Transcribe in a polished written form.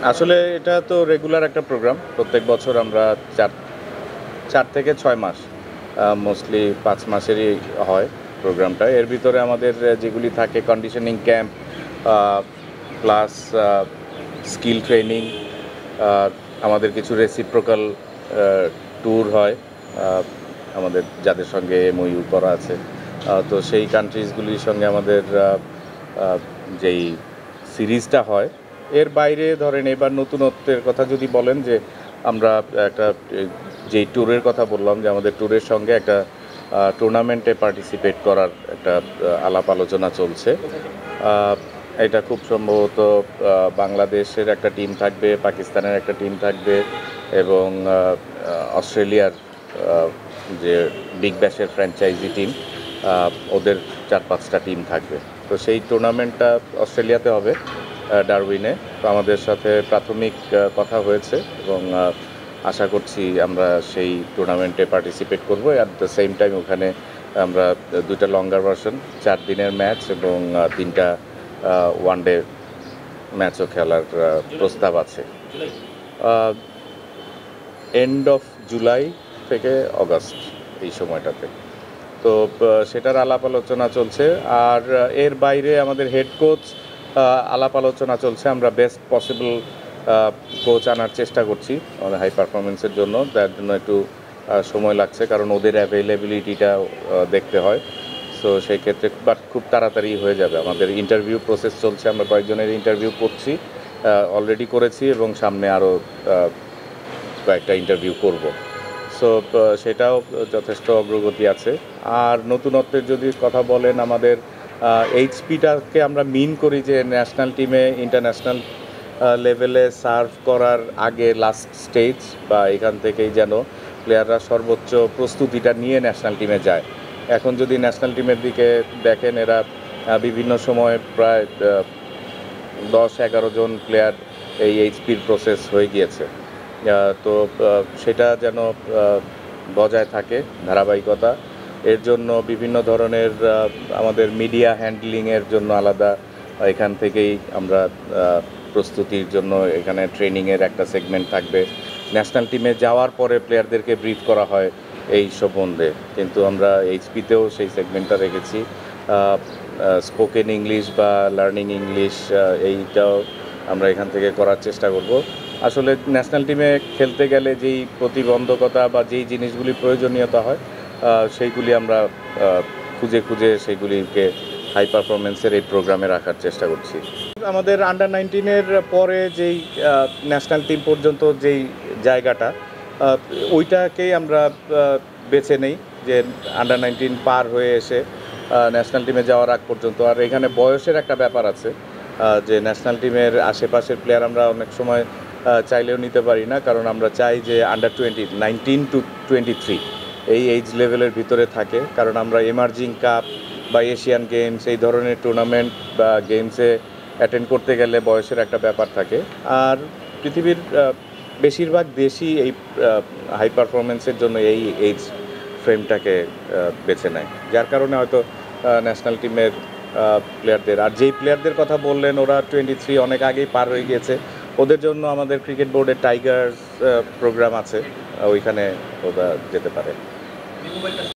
আসলে এটা তো রেগুলার একটা প্রোগ্রাম। প্রত্যেক বছর আমরা ৪ ৪ থেকে ৬ মাস মোস্টলি ৫ মাসেরই হয় প্রোগ্রামটা। এর ভিতরে আমাদের যেগুলি থাকে কন্ডিশনিং ক্যাম্প আ প্লাস স্কিল ট্রেনিং, আ আমাদের কিছু রেসিপ্রোকাল আ ট্যুর হয়। আ আমাদের যাদের সঙ্গে MOU করা আছে। তো সেই কান্ট্রিজগুলির সঙ্গে আমাদের আ যেই সিরিজটা হয়, এর বাইরে ধরেন এবার নতুনত্বের কথা যদি বলেন যে আমরা একটা যেই ট্যুরের কথা বললাম যে আমাদের ট্যুরের সঙ্গে একটা টুর্নামেন্টে পার্টিসিপেট করার একটা আলাপ আলোচনা চলছে। আ এটা খুব সম্ভবত বাংলাদেশের একটা টিম থাকবে, পাকিস্তানের একটা টিম থাকবে এবং অস্ট্রেলিয়ার আ যে বিগ ব্যাশের ফ্র্যাঞ্চাইজি টিম, ওদের ৪-৫টা টিম থাকবে। তো সেই টুর্নামেন্টটা অস্ট্রেলিয়াতে হবে, ডারউইনে। তো আমাদের সাথে প্রাথমিক কথা হয়েছে এবং আশা করছি আমরা সেই টুর্নামেন্টে পার্টিসিপেট করব। অ্যাট দ্য সেম টাইম ওখানে আমরা ২টা লঙ্গার ভার্সন ৪ দিনের ম্যাচ এবং ৩টা ওয়ানডে ম্যাচও খেলার প্রস্তাব আছে। এন্ড অফ জুলাই থেকে অগাস্ট এই সময়টাতে। তো সেটার আলাপ আলোচনা চলছে। আর এর বাইরে আমাদের হেড কোচ আলাপ আলোচনা চলছে। আমরা বেস্ট পসিবল কোচ আনার চেষ্টা করছি আমাদের হাই পারফরমেন্সের জন্য। তার জন্য একটু সময় লাগছে, কারণ ওদের অ্যাভেইলেবিলিটিটা দেখতে হয়। সো সেই ক্ষেত্রে বাট খুব তাড়াতাড়ি হয়ে যাবে। আমাদের ইন্টারভিউ প্রসেস চলছে। আমরা কয়েকজনের ইন্টারভিউ করছি, অলরেডি করেছি এবং সামনে আরও কয়েকটা ইন্টারভিউ করব। সো সেটাও যথেষ্ট অগ্রগতি আছে। আর নতুনত্বের যদি কথা বলেন, আমাদের এইচপিটাকে আমরা মিন করি যে ন্যাশনাল টিমে ইন্টারন্যাশনাল লেভেলে সার্ভ করার আগে লাস্ট স্টেজ বা এখান থেকেই যেন প্লেয়াররা সর্বোচ্চ প্রস্তুতিটা নিয়ে ন্যাশনাল টিমে যায়। এখন যদি ন্যাশনাল টিমের দিকে দেখেন, এরা বিভিন্ন সময় প্রায় ১০-১১ জন প্লেয়ার এই এইচপির প্রসেস হয়ে গিয়েছে। তো সেটা যেন বজায় থাকে ধারাবাহিকতা। এর জন্য বিভিন্ন ধরনের আমাদের মিডিয়া হ্যান্ডলিংয়ের জন্য আলাদা এখান থেকেই আমরা প্রস্তুতির জন্য এখানে ট্রেনিংয়ের একটা সেগমেন্ট থাকবে। ন্যাশনাল টিমে যাওয়ার পরে প্লেয়ারদেরকে ব্রিফ করা হয় এই সম্বন্ধে, কিন্তু আমরা এইচপিতেও সেই সেগমেন্টটা রেখেছি। স্পোকেন ইংলিশ বা লার্নিং ইংলিশ, এইটাও আমরা এখান থেকে করার চেষ্টা করব। আসলে ন্যাশনাল টিমে খেলতে গেলে যেই প্রতিবন্ধকতা বা যেই জিনিসগুলি প্রয়োজনীয়তা হয়, সেইগুলি আমরা খুঁজে খুঁজে সেইগুলিকে হাই পারফরমেন্সের এই প্রোগ্রামে রাখার চেষ্টা করছি। আমাদের আন্ডার 19-এর পরে যেই ন্যাশনাল টিম পর্যন্ত যেই জায়গাটা, ওইটাকেই আমরা বেছে নেই যে আন্ডার 19 পার হয়ে এসে ন্যাশনাল টিমে যাওয়ার আগ পর্যন্ত। আর এখানে বয়সের একটা ব্যাপার আছে, যে ন্যাশনাল টিমের আশেপাশের প্লেয়ার আমরা অনেক সময় চাইলেও নিতে পারি না, কারণ আমরা চাই যে আন্ডার 20, 19 to 23 এই এজ লেভেলের ভিতরে থাকে। কারণ আমরা এমার্জিং কাপ বা এশিয়ান গেমস এই ধরনের টুর্নামেন্ট বা গেমসে অ্যাটেন্ড করতে গেলে বয়সের একটা ব্যাপার থাকে। আর পৃথিবীর বেশিরভাগ দেশই এই হাই পারফরমেন্সের জন্য এই এজ ফ্রেমটাকে বেছে নেয়, যার কারণে হয়তো ন্যাশনাল টিমের প্লেয়ারদের, আর যেই প্লেয়ারদের কথা বললেন ওরা 23 অনেক আগেই পার হয়ে গিয়েছে, ওদের জন্য আমাদের ক্রিকেট বোর্ডের টাইগার্স প্রোগ্রাম আছে, ওইখানে ওরা যেতে পারে।